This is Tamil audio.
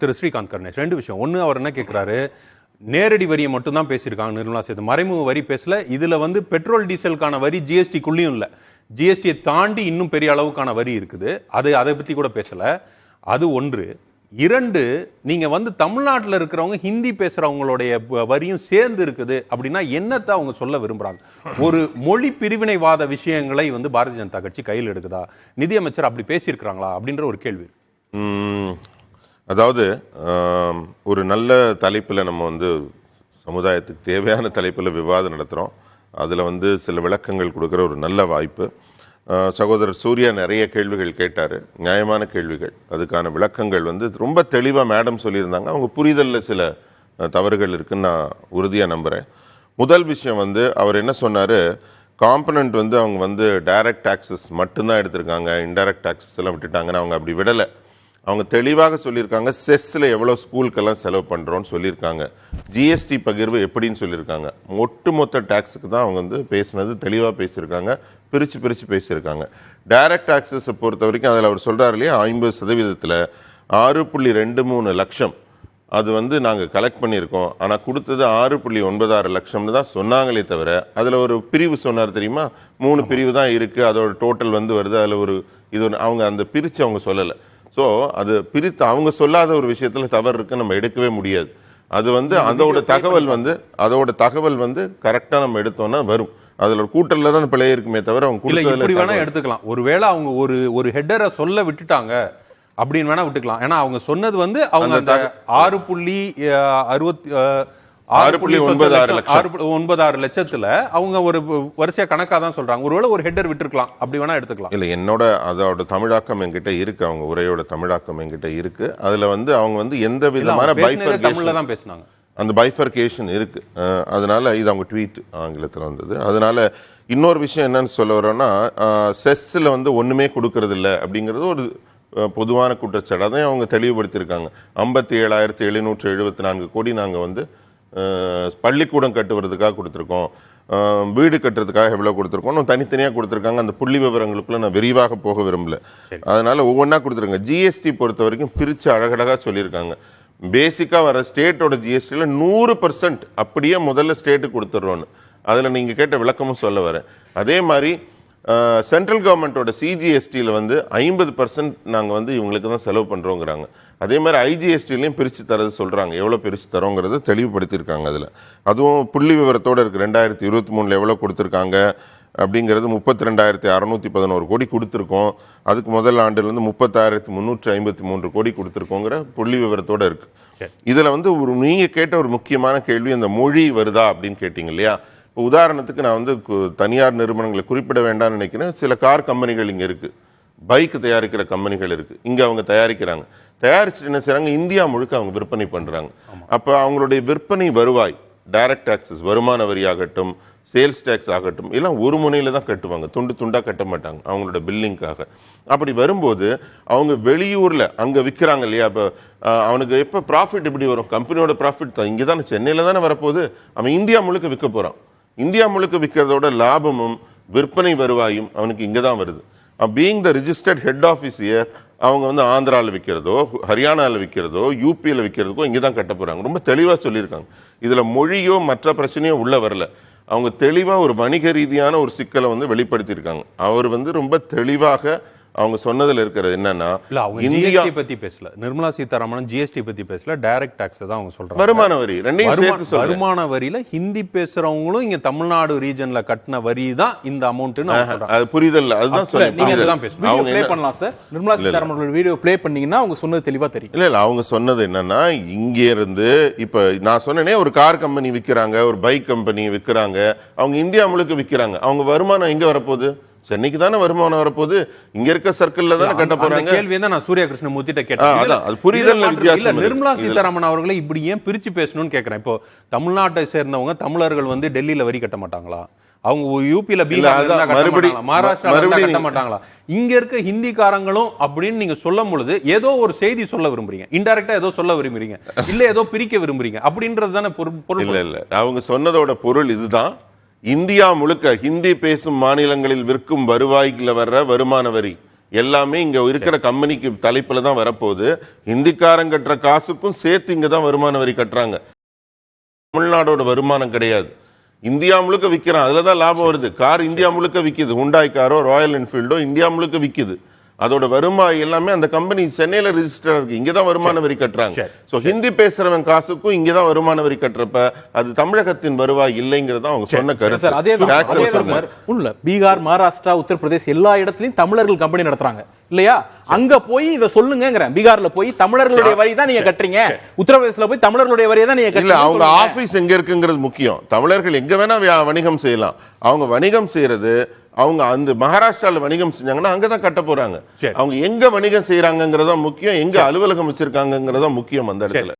திரு ஸ்ரீகாந்த் கருணேஷ் 2 விஷயம். ஒன்று, அவர் என்ன கேட்குறாரு, நேரடி வரியை மட்டும் தான் பேசியிருக்காங்க நிர்மலா சீதாராமன், மறைமுக வரி பேசல. இதில் வந்து பெட்ரோல் டீசலுக்கான வரி ஜிஎஸ்டிக்குள்ளேயும் இல்லை, ஜிஎஸ்டியை தாண்டி இன்னும் பெரிய அளவுக்கான வரி இருக்குது, அதை பற்றி கூட பேசலை. அது ஒன்று. 2, நீங்கள் வந்து தமிழ்நாட்டில் இருக்கிறவங்க ஹிந்தி பேசுகிறவங்களுடைய வரியும் சேர்ந்து இருக்குது அப்படின்னா என்னத்தை அவங்க சொல்ல விரும்புகிறாங்க? ஒரு மொழி பிரிவினைவாத விஷயங்களை வந்து பாரதிய ஜனதா கட்சி கையில் எடுக்குதா? நிதியமைச்சர் அப்படி பேசியிருக்கிறாங்களா அப்படின்ற ஒரு கேள்வி. அதாவது ஒரு நல்ல தலைப்பில் நம்ம வந்து சமுதாயத்துக்கு தேவையான தலைப்பில் விவாதம் நடத்துகிறோம். அதில் வந்து சில விளக்கங்கள் கொடுக்குற ஒரு நல்ல வாய்ப்பு. சகோதரர் சூர்யா நிறைய கேள்விகள் கேட்டார், நியாயமான கேள்விகள். அதுக்கான விளக்கங்கள் வந்து ரொம்ப தெளிவாக மேடம் சொல்லியிருந்தாங்க. அவங்க புரிதலில் சில தவறுகள் இருக்குன்னு நான் உறுதியாக நம்புகிறேன். முதல் விஷயம் வந்து அவர் என்ன சொன்னார், காம்பனண்ட் வந்து அவங்க வந்து டைரக்ட் டாக்ஸஸ் மட்டும்தான் எடுத்திருக்காங்க, இன்டைரக்ட் டாக்ஸஸ் எல்லாம் விட்டுட்டாங்கன்னு அவங்க அப்படி விடலை. அவங்க தெளிவாக சொல்லியிருக்காங்க, செஸ்ஸில் எவ்வளோ ஸ்கூலுக்கெல்லாம் செலவு பண்ணுறோன்னு சொல்லியிருக்காங்க, ஜிஎஸ்டி பகிர்வு எப்படின்னு சொல்லியிருக்காங்க. ஒட்டுமொத்த டேக்ஸுக்கு தான் அவங்க வந்து பேசினது தெளிவாக பேசியிருக்காங்க, பிரித்து பேசியிருக்காங்க. டைரக்ட் டாக்ஸஸை பொறுத்த வரைக்கும் அதில் அவர் சொல்கிறார் இல்லையா, 50%, 6.23 லட்சம் அது வந்து நாங்கள் கலெக்ட் பண்ணியிருக்கோம். ஆனால் கொடுத்தது 6.96 லட்சம்னு தான் சொன்னாங்களே தவிர, அதில் ஒரு பிரிவு சொன்னார் தெரியுமா, 3 பிரிவு தான் இருக்குது, அதோட டோட்டல் வந்து வருது, அதில் ஒரு இது ஒன்று அவங்க அந்த பிரித்து அவங்க சொல்லலை. ஸோ அது பிரித்து அவங்க சொல்லாத ஒரு விஷயத்தில் தவறு இருக்குன்னு நம்ம எடுக்கவே முடியாது. அது வந்து அதோட தகவல் வந்து கரெக்டாக நம்ம எடுத்தோம்னா வரும். அதில் ஒரு கூட்டலில் தான் பிழை இருக்குமே தவிர அவங்க இப்படி வேணா எடுத்துக்கலாம். ஒருவேளை அவங்க ஒரு ஹெட்டரை சொல்ல விட்டுட்டாங்க அப்படின்னு வேணா விட்டுக்கலாம். ஏன்னா அவங்க சொன்னது வந்து அவங்க 6.96 லட்சத்துல அவங்க ஒரு வரிசையா கணக்கா தான் சொல்றாங்க. ஒருவேளை ஒரு ஹெட்டர் விட்டுருக்கலாம், அப்படி வேணா எடுத்துக்கலாம். இல்ல, என்னோட அதோட தமிழாக்கம் என்கிட்ட இருக்கு, அவங்க உரையோட தமிழாக்கம் என்கிட்ட இருக்கு. அதுல வந்து அவங்க வந்து எந்த விதமான தமிழ்ல தான் பேசினாங்க, அந்த பைஃபர்கேஷன் இருக்கு. அதனால இது அவங்க ட்வீட் ஆங்கிலத்தில் வந்தது. அதனால இன்னொரு விஷயம் என்னன்னு சொல்ல வரோம்னா, செஸ்ஸில் வந்து ஒண்ணுமே கொடுக்கறது இல்லை அப்படிங்கிறது ஒரு பொதுவான குற்றச்சாட்டு. அதையும் அவங்க தெளிவுபடுத்தியிருக்காங்க. 57,774 கோடி நாங்கள் வந்து பள்ளிக்கூடம் கட்டுவதுக்காக கொடுத்துருக்கோம், வீடு கட்டுறதுக்காக எவ்வளோ கொடுத்துருக்கோம், தனித்தனியாக கொடுத்துருக்காங்க. அந்த புள்ளி விவரங்களுக்குள்ள நான் விரிவாக போக விரும்பல, அதனால ஒவ்வொன்றா கொடுத்துருங்க. ஜிஎஸ்டி பொறுத்த வரைக்கும் பிரித்து அழகழகாக சொல்லியிருக்காங்க. பேசிக்காக வர ஸ்டேட்டோட ஜிஎஸ்டியில் 100% அப்படியே முதல்ல ஸ்டேட்டு கொடுத்துட்றோன்னு அதில் நீங்கள் கேட்ட விளக்கமும் சொல்ல வரேன். அதே மாதிரி சென்ட்ரல் கவர்மெண்ட்டோட சிஜிஎஸ்டியில் வந்து 50% நாங்கள் வந்து இவங்களுக்கு தான் செலவு பண்ணுறோங்கிறாங்க. அதே மாதிரி ஐஜிஎஸ்டிலையும் பிரித்து தரது சொல்கிறாங்க, எவ்வளோ பிரித்து தரோங்கிறத தெளிவுபடுத்தியிருக்காங்க. அதில் அதுவும் புள்ளி விவரத்தோடு இருக்குது. 2023 எவ்வளோ கொடுத்துருக்காங்க அப்படிங்கிறது 32,611 கோடி கொடுத்துருக்கோம். அதுக்கு முதல் ஆண்டுலேருந்து 30,353 கோடி கொடுத்துருக்கோங்கிற புள்ளி விவரத்தோடு இருக்குது. இதில் வந்து நீங்கள் கேட்ட ஒரு முக்கியமான கேள்வி, அந்த மொழி வருதா அப்படின்னு கேட்டிங்க இல்லையா. இப்போ உதாரணத்துக்கு நான் வந்து தனியார் நிறுவனங்களை குறிப்பிட வேண்டாம்னு நினைக்கிறேன். சில கார் கம்பெனிகள் இங்கே இருக்குது, பைக் தயாரிக்கிற கம்பெனிகள் இருக்குது, இங்கே அவங்க தயாரிக்கிறாங்க. தயாரிச்சுட்டு என்ன செய்கிறாங்க, இந்தியா முழுக்க அவங்க விற்பனை பண்ணுறாங்க. அப்போ அவங்களுடைய விற்பனை வருவாய், டைரக்ட் டாக்ஸஸ், வருமான வரியாகட்டும், சேல்ஸ் டேக்ஸ் ஆகட்டும், எல்லாம் ஒரு முனையில் தான் கட்டுவாங்க, துண்டு துண்டாக கட்ட மாட்டாங்க அவங்களோட பில்லிங்காக. அப்படி வரும்போது அவங்க வெளியூரில் அங்கே விற்கிறாங்க இல்லையா. இப்போ அவனுக்கு எப்போ ப்ராஃபிட் எப்படி வரும், கம்பெனியோட ப்ராஃபிட் தான் இங்கே தானே, சென்னையில் தானே வரப்போகுது. அவன் இந்தியா முழுக்க விற்க போகிறான். இந்தியா முழுக்க விற்கிறதோட லாபமும் விற்பனை வருவாயும் அவனுக்கு இங்கே தான் வருது. Being the registered head office year, அவங்க வந்து ஆந்திராவில் விற்கிறதோ, ஹரியானாவில் விற்கிறதோ, யூபியில் விற்கிறதுக்கோ இங்கே தான் கட்ட போகிறாங்க. ரொம்ப தெளிவாக சொல்லியிருக்காங்க. இதில் மொழியோ மற்ற பிரச்சனையோ உள்ள வரல. அவங்க தெளிவாக ஒரு வணிக ரீதியான ஒரு சிக்கலை வந்து வெளிப்படுத்தியிருக்காங்க. அவர் வந்து ரொம்ப தெளிவாக அவங்க சொன்னதுல இருக்கிறது என்னன்னா, இந்தியா பத்தி பேசல, நிர்மலா சீதாராமன் ஜிஎஸ்டி பத்தி பேசல, டைரக்ட் டாக்ஸ் தான் அவங்க சொல்றாங்க. வருமான வரி ரெண்டையும் சேர்த்து சொல்றாங்க. வருமான வரியில ஹிந்தி பேசுறவங்களும் இங்க தமிழ்நாடு ரீஜன்ல கட்டின வரி தான் இந்த அமௌண்ட்னு அவங்க சொல்றாங்க. அது புரிதல், அதுதான் சொல்றேன். நீங்க அத தான் பேசுறீங்க. அவங்க ப்ளே பண்ணலாம் sir. Nirmala Sitharaman video play பண்ணீங்கன்னா அவங்க சொன்னது தெளிவா தெரியும். இல்ல அவங்க சொன்னது என்னன்னா, இங்க இருந்து இப்ப நான் சொன்னேனே, ஒரு கார் கம்பெனி விற்கிறாங்க, ஒரு பைக் கம்பெனி விற்கிறாங்க, அவங்க இந்தியா முழுக்க விற்கிறாங்க. அவங்க வருமானம் எங்க வரப்போகுது, சென்னைக்கு தானே வருமானம் வரப்போகுது, இங்க இருக்க சர்க்கிள்ல தானே கட்ட போறாங்க. கேள்வி தான் நான் சூர்யா கிருஷ்ணமூர்த்திட்ட கேட்டேன். அது புரிதல்ல வித்தியாசம் இல்ல, நிர்மலா சீதாராமன் அவர்களை இப்படி ஏன் பிரிச்சு பேசணும்னு கேக்குறேன். இப்போ தமிழ்நாட்டை சேர்ந்தவங்க தமிழர்கள் வந்து டெல்லியில வரி கட்ட மாட்டாங்களா? அவங்க யூபியில மகாராஷ்டிரால கட்ட மாட்டாங்களா? இங்க இருக்க ஹிந்திக்காரங்களும் அப்படின்னு நீங்க சொல்லும் பொழுது ஏதோ ஒரு செய்தி சொல்ல விரும்புறீங்க, இன்டைரக்டா ஏதோ சொல்ல விரும்புறீங்க, இல்ல ஏதோ பிரிக்க விரும்புறீங்க அப்படின்றது தானே பொருள். இல்ல, அவங்க சொன்னதோட பொருள் இதுதான். இந்தியா முழுக்க ஹிந்தி பேசும் மாநிலங்களில் விற்கும் வருவாய்க்குள்ள வர்ற வருமான வரி எல்லாமே இங்க இருக்கிற கம்பெனிக்கு தலைப்புல தான் வரப்போகுது. ஹிந்திக்காரன் கட்டுற காசுக்கும் சேர்த்து இங்க தான் வருமான வரி கட்டுறாங்க. தமிழ்நாடோட வருமானம் கிடையாது. இந்தியா முழுக்க விற்கிறான், அதுலதான் லாபம் வருது. கார் இந்தியா முழுக்க விற்கிது, ஹுண்டாய் காரோ ராயல் என்ஃபீல்டோ இந்தியா முழுக்க விற்கிது. அதோட வருமானம் எல்லாமே அந்த கம்பெனி சென்னையில ரெஜிஸ்டர் இருக்கு, இங்கதான் வருமான வரி கட்டுறாங்க. சோ ஹிந்தி பேசுறவன் காசுக்கும் இங்கதான் வருமான வரி கட்டுறப்ப அது தமிழகத்தின் வருவாய் இல்லைங்கிறத அவங்க சொன்ன கருத்து. உள்ள பீகார், மகாராஷ்டிரா, உத்தரப்பிரதேஷ் எல்லா இடத்துலயும் தமிழர்கள் கம்பெனி நடத்துறாங்க இல்லையா? அங்க போய் இத சொல்லுங்கங்கறேன். பீகார்ல போய் தமிழர்களுடைய வரி தான் நீங்க கட்டுறீங்க, உத்தரப்பிரதேசல போய் தமிழர்களுடைய வரியை தான் நீங்க கட்டுறீங்க. அவங்க ஆபீஸ் எங்க இருக்குங்கிறது முக்கியம். தமிழர்கள் எங்க வேணா வணிகம் செய்யலாம். அவங்க வணிகம் செய்யறது அவங்க அந்த மகாராஷ்டிரால வணிகம் செஞ்சாங்கன்னா அங்கதான் கட்ட போறாங்க. அவங்க எங்க வணிகம் செய்யறாங்கிறதா முக்கியம், எங்க அலுவலகம் வச்சிருக்காங்கிறதா முக்கியம் அந்த இடத்துல.